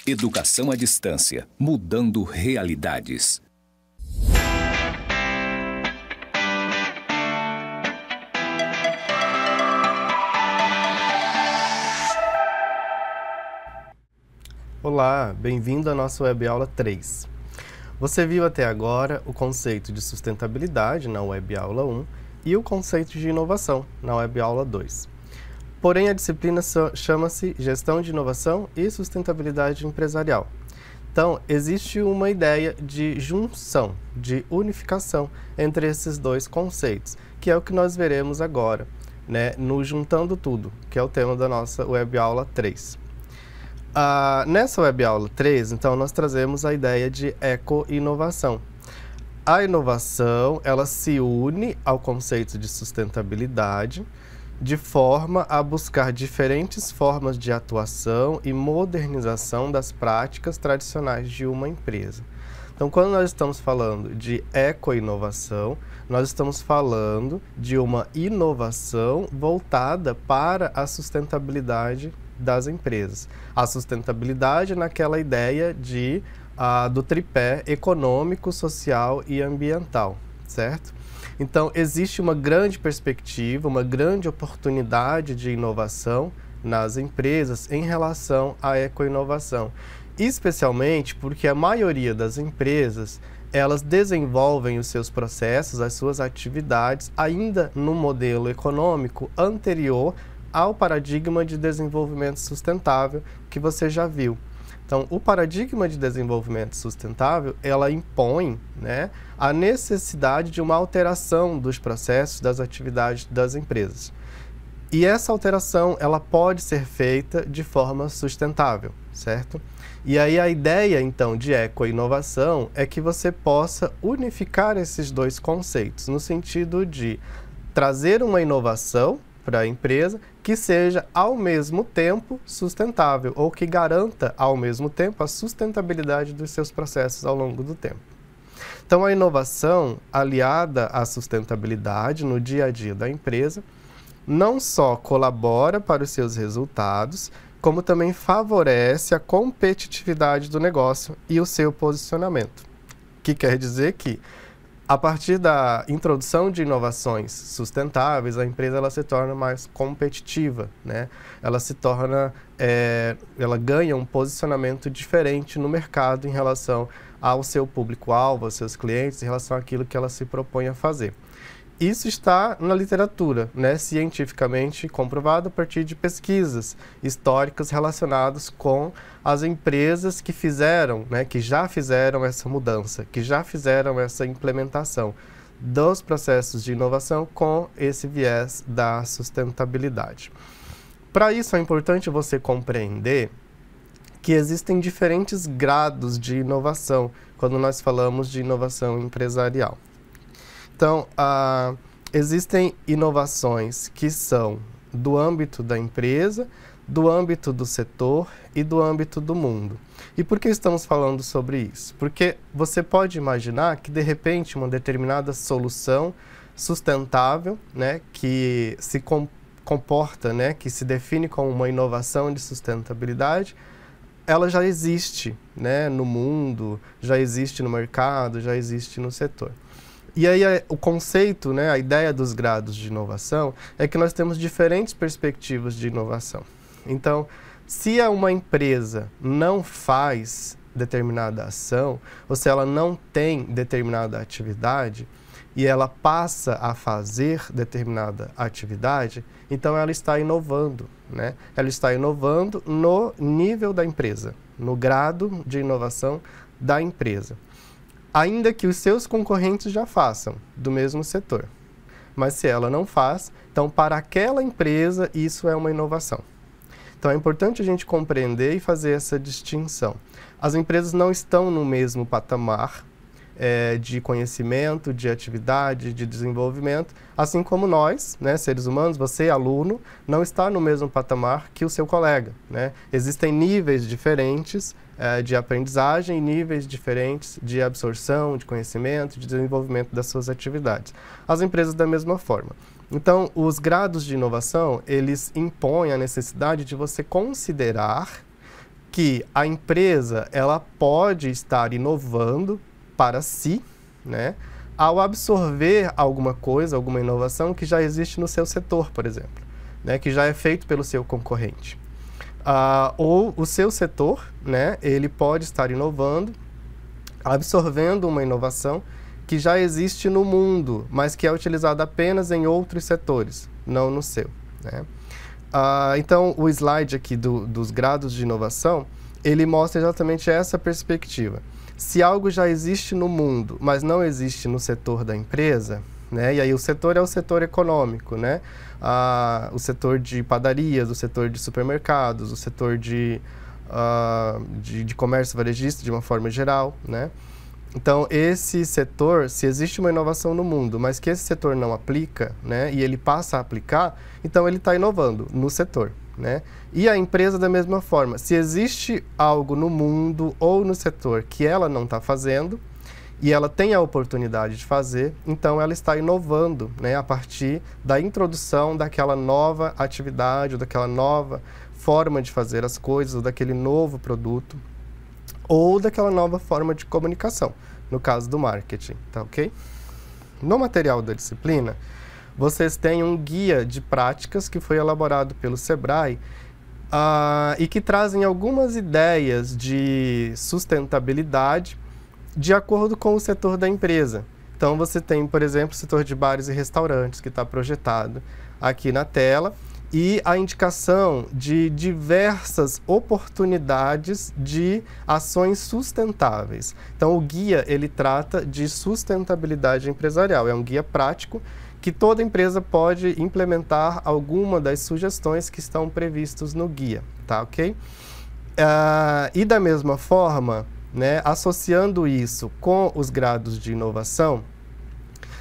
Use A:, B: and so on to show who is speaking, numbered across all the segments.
A: Educação à distância, mudando realidades.
B: Olá, bem-vindo à nossa Web Aula 3. Você viu até agora o conceito de sustentabilidade na Web Aula 1 e o conceito de inovação na Web Aula 2. Porém, a disciplina chama-se Gestão de Inovação e Sustentabilidade Empresarial. Então, existe uma ideia de junção, de unificação entre esses dois conceitos, que é o que nós veremos agora, né, no Juntando Tudo, que é o tema da nossa Web Aula 3. Nessa Web Aula 3, então, nós trazemos a ideia de eco-inovação. A inovação, ela se une ao conceito de sustentabilidade, de forma a buscar diferentes formas de atuação e modernização das práticas tradicionais de uma empresa. Então, quando nós estamos falando de eco-inovação, nós estamos falando de uma inovação voltada para a sustentabilidade das empresas. A sustentabilidade naquela ideia do tripé econômico, social e ambiental, certo? Então, existe uma grande perspectiva, uma grande oportunidade de inovação nas empresas em relação à eco-inovação. Especialmente porque a maioria das empresas, elas desenvolvem os seus processos, as suas atividades, ainda no modelo econômico anterior ao paradigma de desenvolvimento sustentável que você já viu. Então, o paradigma de desenvolvimento sustentável, ela impõe, né, a necessidade de uma alteração dos processos, das atividades das empresas. E essa alteração, ela pode ser feita de forma sustentável, certo? E aí a ideia, então, de eco-inovação é que você possa unificar esses dois conceitos, no sentido de trazer uma inovação para a empresa que seja, ao mesmo tempo, sustentável, ou que garanta, ao mesmo tempo, a sustentabilidade dos seus processos ao longo do tempo. Então, a inovação, aliada à sustentabilidade no dia a dia da empresa, não só colabora para os seus resultados, como também favorece a competitividade do negócio e o seu posicionamento. O que quer dizer que, a partir da introdução de inovações sustentáveis, a empresa ela se torna mais competitiva, né? Ela ganha um posicionamento diferente no mercado em relação ao seu público-alvo, aos seus clientes, em relação àquilo que ela se propõe a fazer. Isso está na literatura, né, cientificamente comprovado a partir de pesquisas históricas relacionadas com as empresas que fizeram, né, que já fizeram essa mudança, que já fizeram essa implementação dos processos de inovação com esse viés da sustentabilidade. Para isso é importante você compreender que existem diferentes grados de inovação quando nós falamos de inovação empresarial. Então, existem inovações que são do âmbito da empresa, do âmbito do setor e do âmbito do mundo. E por que estamos falando sobre isso? Porque você pode imaginar que, de repente, uma determinada solução sustentável, né, que se comporta, né, que se define como uma inovação de sustentabilidade, ela já existe, né, no mundo, já existe no mercado, já existe no setor. E aí o conceito, né, a ideia dos graus de inovação é que nós temos diferentes perspectivas de inovação. Então, se uma empresa não faz determinada ação, ou se ela não tem determinada atividade, e ela passa a fazer determinada atividade, então ela está inovando, né? Ela está inovando no nível da empresa, no grado de inovação da empresa. Ainda que os seus concorrentes já façam, do mesmo setor. Mas se ela não faz, então para aquela empresa isso é uma inovação. Então é importante a gente compreender e fazer essa distinção. As empresas não estão no mesmo patamar de conhecimento, de atividade, de desenvolvimento, assim como nós, né, seres humanos, você, aluno, não está no mesmo patamar que o seu colega, né? Existem níveis diferentes de aprendizagem, níveis diferentes de absorção, de conhecimento, de desenvolvimento das suas atividades. As empresas da mesma forma. Então, os graus de inovação, eles impõem a necessidade de você considerar que a empresa ela pode estar inovando para si, né, ao absorver alguma coisa, alguma inovação que já existe no seu setor, por exemplo, né, que já é feito pelo seu concorrente. Ou o seu setor, né, ele pode estar inovando, absorvendo uma inovação que já existe no mundo, mas que é utilizada apenas em outros setores, não no seu, né? Então, o slide aqui dos graus de inovação, ele mostra exatamente essa perspectiva. Se algo já existe no mundo, mas não existe no setor da empresa, né? E aí o setor é o setor econômico, né? O setor de padarias, o setor de supermercados, o setor de comércio varejista de uma forma geral, né? Então, esse setor, se existe uma inovação no mundo, mas que esse setor não aplica, né, e ele passa a aplicar, então ele está inovando no setor, né? E a empresa da mesma forma, se existe algo no mundo ou no setor que ela não está fazendo, e ela tem a oportunidade de fazer, então ela está inovando, né, a partir da introdução daquela nova atividade, ou daquela nova forma de fazer as coisas, ou daquele novo produto, ou daquela nova forma de comunicação, no caso do marketing, tá ok? No material da disciplina, vocês têm um guia de práticas que foi elaborado pelo Sebrae e que trazem algumas ideias de sustentabilidade de acordo com o setor da empresa. Então, você tem, por exemplo, o setor de bares e restaurantes, que está projetado aqui na tela, e a indicação de diversas oportunidades de ações sustentáveis. Então, o guia, ele trata de sustentabilidade empresarial. É um guia prático que toda empresa pode implementar alguma das sugestões que estão previstas no guia, tá ok? E da mesma forma, né, associando isso com os graus de inovação,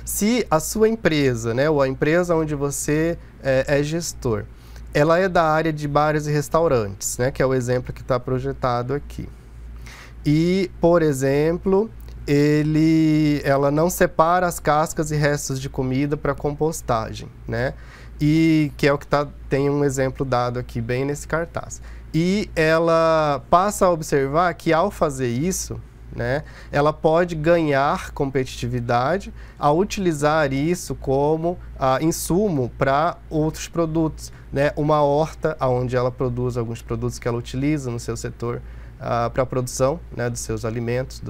B: se a sua empresa, né, ou a empresa onde você é gestor, ela é da área de bares e restaurantes, né, que é o exemplo que está projetado aqui. E, por exemplo, ela não separa as cascas e restos de comida para compostagem, né? E que é o que tem um exemplo dado aqui bem nesse cartaz. E ela passa a observar que ao fazer isso, né, ela pode ganhar competitividade ao utilizar isso como insumo para outros produtos, né? Uma horta onde ela produz alguns produtos que ela utiliza no seu setor para a produção, né, dos seus alimentos,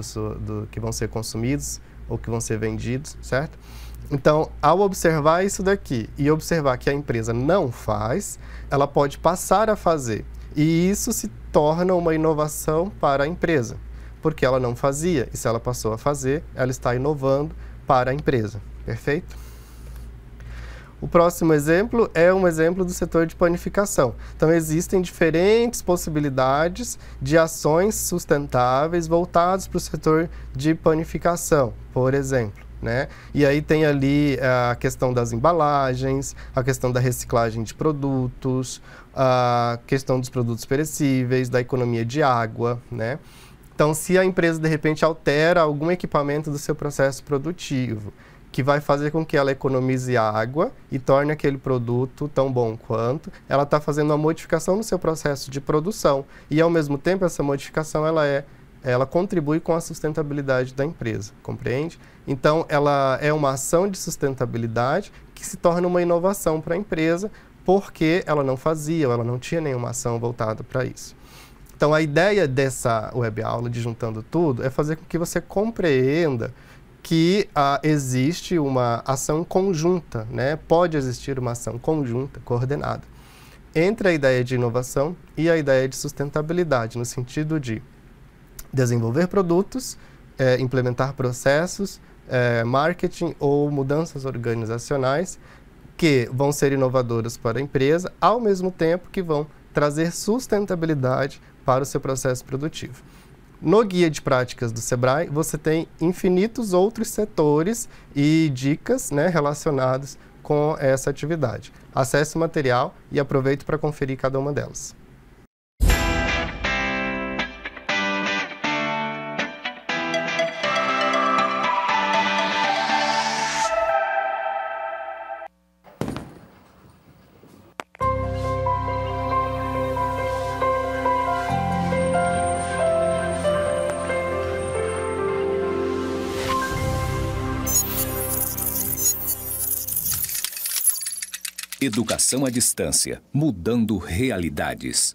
B: que vão ser consumidos ou que vão ser vendidos, certo? Então, ao observar isso daqui e observar que a empresa não faz, ela pode passar a fazer. E isso se torna uma inovação para a empresa, porque ela não fazia, e se ela passou a fazer, ela está inovando para a empresa. Perfeito? O próximo exemplo é um exemplo do setor de panificação. Então, existem diferentes possibilidades de ações sustentáveis voltadas para o setor de panificação, por exemplo, né? E aí tem ali a questão das embalagens, a questão da reciclagem de produtos, a questão dos produtos perecíveis, da economia de água, né? Então, se a empresa, de repente, altera algum equipamento do seu processo produtivo, que vai fazer com que ela economize água e torne aquele produto tão bom quanto, ela está fazendo uma modificação no seu processo de produção. E, ao mesmo tempo, essa modificação ela contribui com a sustentabilidade da empresa, compreende? Então, ela é uma ação de sustentabilidade que se torna uma inovação para a empresa, porque ela não fazia, ou ela não tinha nenhuma ação voltada para isso. Então, a ideia dessa web-aula, de Juntando Tudo, é fazer com que você compreenda que existe uma ação conjunta, né? Pode existir uma ação conjunta, coordenada, entre a ideia de inovação e a ideia de sustentabilidade, no sentido de desenvolver produtos, implementar processos, marketing ou mudanças organizacionais que vão ser inovadoras para a empresa, ao mesmo tempo que vão trazer sustentabilidade para o seu processo produtivo. No guia de práticas do Sebrae, você tem infinitos outros setores e dicas, né, relacionados com essa atividade. Acesse o material e aproveite para conferir cada uma delas.
A: Educação à distância, mudando realidades.